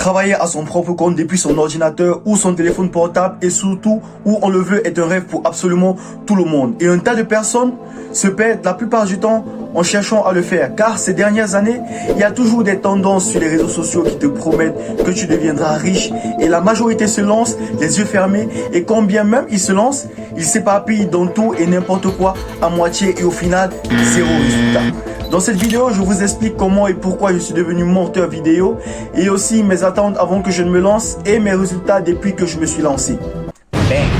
Travailler à son propre compte depuis son ordinateur ou son téléphone portable et surtout où on le veut est un rêve pour absolument tout le monde. Et un tas de personnes se perdent la plupart du temps en cherchant à le faire. Car ces dernières années, il y a toujours des tendances sur les réseaux sociaux qui te promettent que tu deviendras riche. Et la majorité se lance les yeux fermés. Et quand bien même ils se lancent, ils s'éparpillent dans tout et n'importe quoi à moitié et au final, zéro résultat. Dans cette vidéo, je vous explique comment et pourquoi je suis devenu monteur vidéo et aussi mes attentes avant que je ne me lance et mes résultats depuis que je me suis lancé. Bang!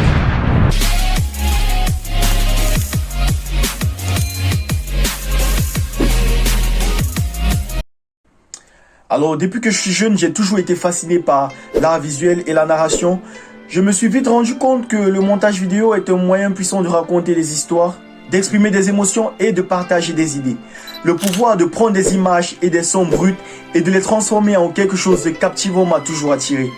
Alors, depuis que je suis jeune, j'ai toujours été fasciné par l'art visuel et la narration. Je me suis vite rendu compte que le montage vidéo est un moyen puissant de raconter des histoires, d'exprimer des émotions et de partager des idées. Le pouvoir de prendre des images et des sons bruts et de les transformer en quelque chose de captivant m'a toujours attiré.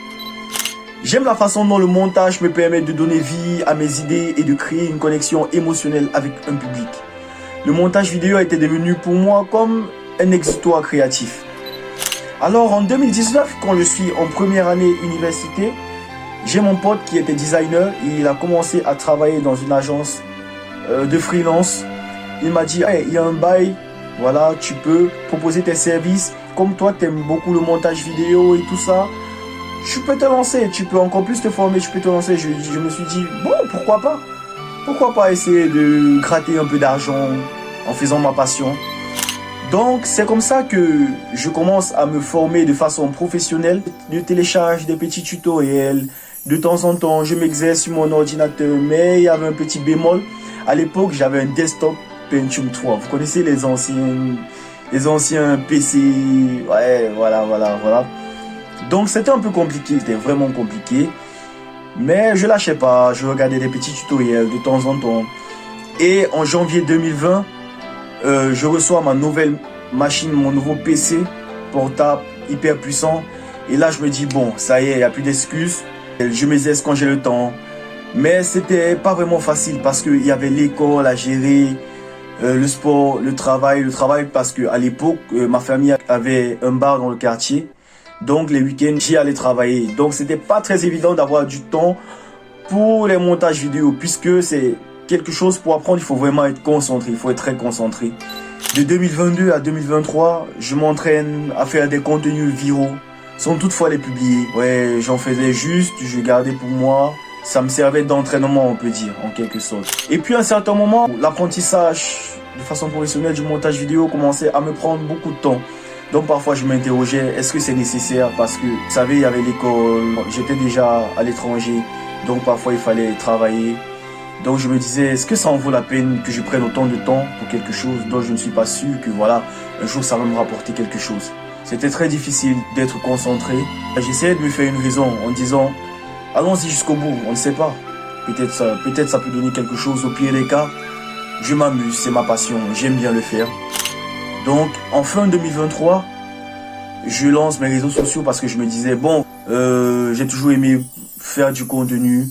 J'aime la façon dont le montage me permet de donner vie à mes idées et de créer une connexion émotionnelle avec un public. Le montage vidéo était devenu pour moi comme un exutoire créatif. Alors en 2019, quand je suis en première année université, j'ai mon pote qui était designer et il a commencé à travailler dans une agence de freelance. Il m'a dit hey, il y a un bail, voilà, tu peux proposer tes services. Comme toi, tu aimes beaucoup le montage vidéo et tout ça, tu peux te lancer, tu peux encore plus te former, tu peux te lancer. Je me suis dit, bon, pourquoi pas? Pourquoi pas essayer de gratter un peu d'argent en faisant ma passion? Donc, c'est comme ça que je commence à me former de façon professionnelle. Je télécharge des petits tutoriels. De temps en temps, je m'exerce sur mon ordinateur, mais il y avait un petit bémol. À l'époque, j'avais un desktop Pentium 3. Vous connaissez les anciens PC. Ouais, voilà. Donc, c'était un peu compliqué. C'était vraiment compliqué. Mais je lâchais pas. Je regardais des petits tutoriels de temps en temps. Et en janvier 2020, je reçois ma nouvelle machine, mon nouveau PC portable hyper puissant. Et là, je me dis, bon, ça y est, il n'y a plus d'excuses. Je m'exerce quand j'ai le temps. Mais c'était pas vraiment facile parce qu'il y avait l'école à gérer, le sport, le travail parce qu'à l'époque, ma famille avait un bar dans le quartier. Donc les week-ends, j'y allais travailler. Donc c'était pas très évident d'avoir du temps pour les montages vidéo puisque c'est quelque chose pour apprendre, il faut vraiment être concentré, il faut être très concentré. De 2022 à 2023, je m'entraîne à faire des contenus viraux sans toutefois les publier. Ouais, j'en faisais juste, je gardais pour moi. Ça me servait d'entraînement, on peut dire, en quelque sorte. Et puis à un certain moment, l'apprentissage de façon professionnelle du montage vidéo commençait à me prendre beaucoup de temps. Donc parfois je m'interrogeais, est-ce que c'est nécessaire? Parce que, vous savez, il y avait l'école, j'étais déjà à l'étranger, donc parfois il fallait travailler. Donc je me disais, est-ce que ça en vaut la peine que je prenne autant de temps pour quelque chose dont je ne suis pas sûr que voilà, un jour ça va me rapporter quelque chose. C'était très difficile d'être concentré. J'essayais de me faire une raison en disant, allons-y jusqu'au bout, on ne sait pas. Peut-être ça peut donner quelque chose. Au pire des cas, je m'amuse, c'est ma passion, j'aime bien le faire. Donc en fin 2023, je lance mes réseaux sociaux parce que je me disais, bon, j'ai toujours aimé faire du contenu.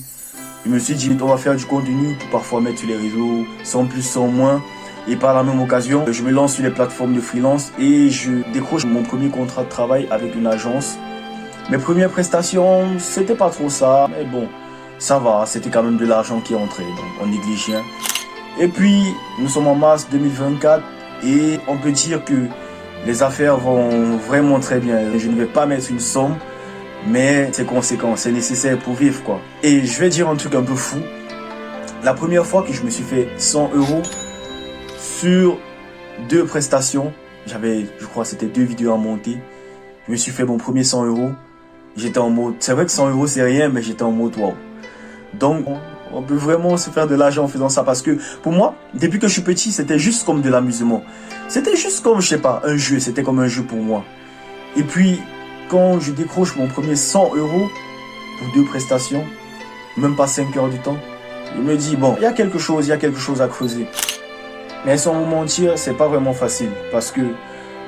Je me suis dit, on va faire du contenu pour parfois mettre sur les réseaux, sans plus, sans moins. Et par la même occasion, je me lance sur les plateformes de freelance et je décroche mon premier contrat de travail avec une agence. Mes premières prestations, c'était pas trop ça, mais bon, ça va, c'était quand même de l'argent qui entrait, donc on néglige rien. Et puis, nous sommes en mars 2024 et on peut dire que les affaires vont vraiment très bien. Je ne vais pas mettre une somme, mais c'est conséquent, c'est nécessaire pour vivre, quoi. Et je vais dire un truc un peu fou. La première fois que je me suis fait 100 € sur 2 prestations, j'avais, je crois, c'était 2 vidéos à monter. Je me suis fait mon premier 100 €. J'étais en mode, c'est vrai que 100 € c'est rien, mais j'étais en mode wow. Donc, on peut vraiment se faire de l'argent en faisant ça parce que pour moi, depuis que je suis petit, c'était juste comme de l'amusement. C'était juste comme, je sais pas, un jeu, c'était comme un jeu pour moi. Et puis, quand je décroche mon premier 100 € pour 2 prestations, même pas 5 heures du temps, je me dis, bon, il y a quelque chose à creuser. Mais sans vous mentir, c'est pas vraiment facile parce que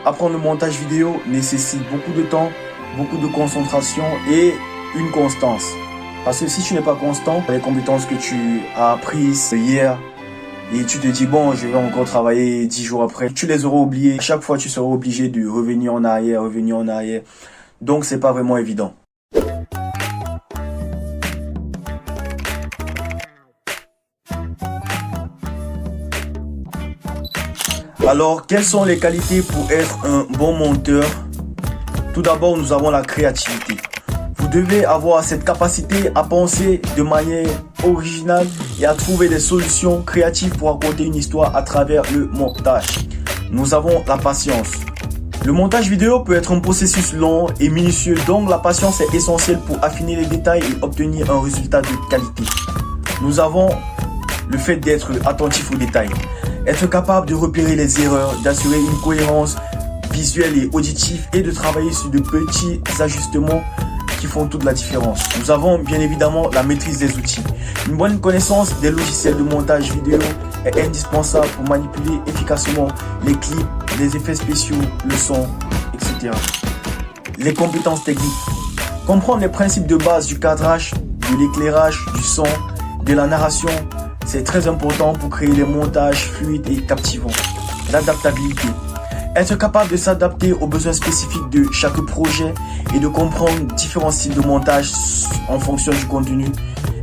apprendre le montage vidéo nécessite beaucoup de temps, beaucoup de concentration et une constance. Parce que si tu n'es pas constant, les compétences que tu as apprises hier et tu te dis bon, je vais encore travailler 10 jours après, tu les auras oubliées. Chaque fois, tu seras obligé de revenir en arrière. donc c'est pas vraiment évident. Alors, quelles sont les qualités pour être un bon monteur? Tout d'abord, nous avons la créativité. Vous devez avoir cette capacité à penser de manière originale et à trouver des solutions créatives pour raconter une histoire à travers le montage. Nous avons la patience. Le montage vidéo peut être un processus long et minutieux, donc la patience est essentielle pour affiner les détails et obtenir un résultat de qualité. Nous avons le fait d'être attentif aux détails. Être capable de repérer les erreurs, d'assurer une cohérence visuelle et auditive et de travailler sur de petits ajustements qui font toute la différence. Nous avons bien évidemment la maîtrise des outils. Une bonne connaissance des logiciels de montage vidéo est indispensable pour manipuler efficacement les clips, les effets spéciaux, le son, etc. Les compétences techniques. Comprendre les principes de base du cadrage, de l'éclairage, du son, de la narration, c'est très important pour créer des montages fluides et captivants. L'adaptabilité. Être capable de s'adapter aux besoins spécifiques de chaque projet et de comprendre différents styles de montage en fonction du contenu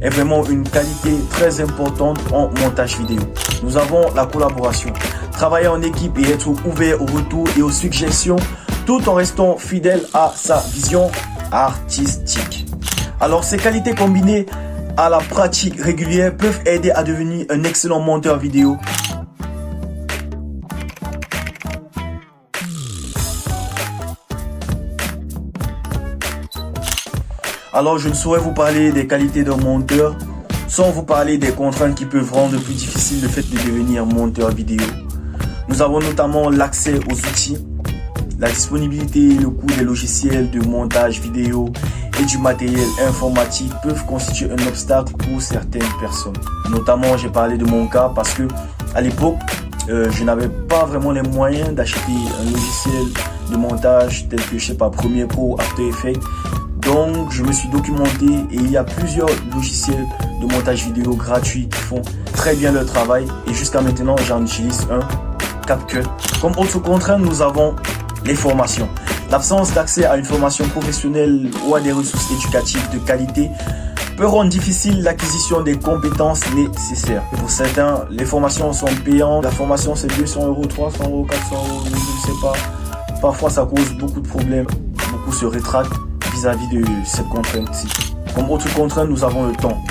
est vraiment une qualité très importante en montage vidéo. Nous avons la collaboration. Travailler en équipe et être ouvert aux retours et aux suggestions tout en restant fidèle à sa vision artistique. Alors ces qualités combinées à la pratique régulière peuvent aider à devenir un excellent monteur vidéo. Alors je ne saurais vous parler des qualités d'un monteur sans vous parler des contraintes qui peuvent rendre plus difficile le fait de devenir monteur vidéo. Nous avons notamment l'accès aux outils, la disponibilité et le coût des logiciels de montage vidéo et du matériel informatique peuvent constituer un obstacle pour certaines personnes. Notamment, j'ai parlé de mon cas parce que à l'époque, je n'avais pas vraiment les moyens d'acheter un logiciel de montage tel que, je sais pas, Premiere Pro, After Effects. Donc, je me suis documenté et il y a plusieurs logiciels de montage vidéo gratuits qui font très bien leur travail. Et jusqu'à maintenant, j'en utilise un, CapCut. Comme autre contrainte, nous avons les formations. L'absence d'accès à une formation professionnelle ou à des ressources éducatives de qualité peut rendre difficile l'acquisition des compétences nécessaires. Et pour certains, les formations sont payantes. La formation, c'est 200 €, 300 €, 400 €, je ne sais pas. Parfois, ça cause beaucoup de problèmes. Beaucoup se rétractent vis-à-vis de cette contrainte-ci. Comme autre contrainte, nous avons le temps.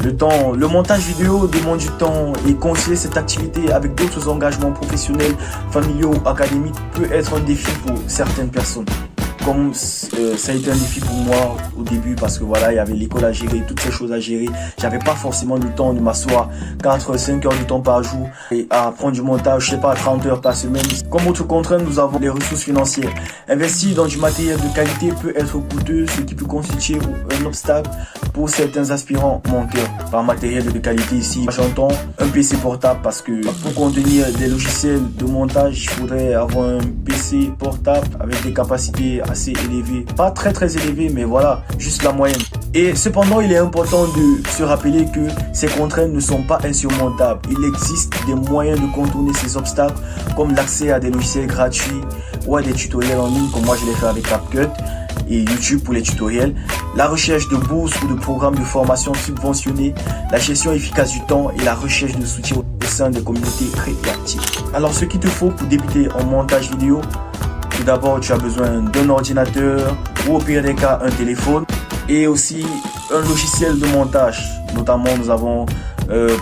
Le montage vidéo demande du temps et concilier cette activité avec d'autres engagements professionnels, familiaux, académiques peut être un défi pour certaines personnes. Comme ça a été un défi pour moi au début parce que voilà, il y avait l'école à gérer, toutes ces choses à gérer. J'avais pas forcément le temps de m'asseoir 4-5 heures de temps par jour et à apprendre du montage, je sais pas, 30 heures par semaine. Comme autre contrainte, nous avons les ressources financières. Investir dans du matériel de qualité peut être coûteux, ce qui peut constituer un obstacle pour certains aspirants monteurs. Par matériel de qualité ici, j'entends un PC portable parce que pour contenir des logiciels de montage, il faudrait avoir un PC portable avec des capacités assez élevées. Pas très élevées, mais voilà, juste la moyenne. Et cependant, il est important de se rappeler que ces contraintes ne sont pas insurmontables. Il existe des moyens de contourner ces obstacles, comme l'accès à des logiciels gratuits ou à des tutoriels en ligne, comme moi je l'ai fait avec CapCut et YouTube pour les tutoriels, la recherche de bourses ou de programmes de formation subventionnés, la gestion efficace du temps et la recherche de soutien au sein des communautés créatives. Alors, ce qu'il te faut pour débuter en montage vidéo, tout d'abord, tu as besoin d'un ordinateur ou au pire des cas, un téléphone et aussi un logiciel de montage. Notamment, nous avons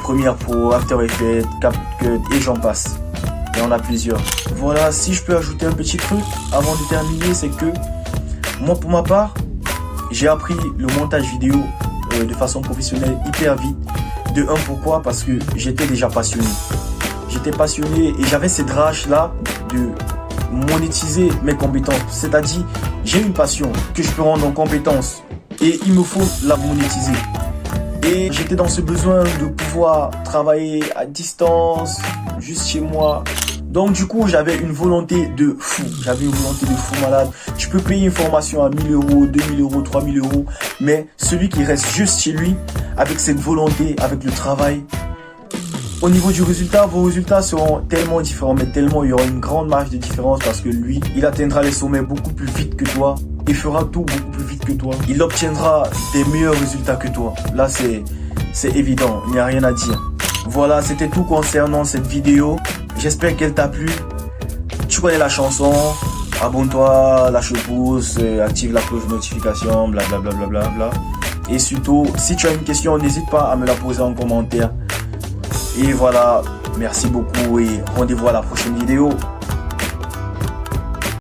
Premiere Pro, After Effects, CapCut et j'en passe. Et on a plusieurs. Voilà, si je peux ajouter un petit truc avant de terminer, c'est que moi, pour ma part, j'ai appris le montage vidéo de façon professionnelle hyper vite. De un, pourquoi? Parce que j'étais déjà passionné. J'étais passionné et j'avais cette rage-là de monétiser mes compétences. C'est-à-dire, j'ai une passion que je peux rendre en compétence et il me faut la monétiser. Et j'étais dans ce besoin de pouvoir travailler à distance, juste chez moi. Donc du coup, j'avais une volonté de fou. J'avais une volonté de fou malade. Tu peux payer une formation à 1 000 €, 2 000 €, 3 000 €. Mais celui qui reste juste chez lui, avec cette volonté, avec le travail, au niveau du résultat, vos résultats seront tellement différents. Mais tellement, il y aura une grande marge de différence parce que lui, il atteindra les sommets beaucoup plus vite que toi. il fera tout beaucoup plus vite que toi. Il obtiendra des meilleurs résultats que toi. Là, c'est évident, il n'y a rien à dire. Voilà, c'était tout concernant cette vidéo. J'espère qu'elle t'a plu. Tu connais la chanson. Abonne-toi, lâche le pouce, active la cloche de notification, blablabla. Bla bla bla. Et surtout, si tu as une question, n'hésite pas à me la poser en commentaire. Et voilà, merci beaucoup et rendez-vous à la prochaine vidéo.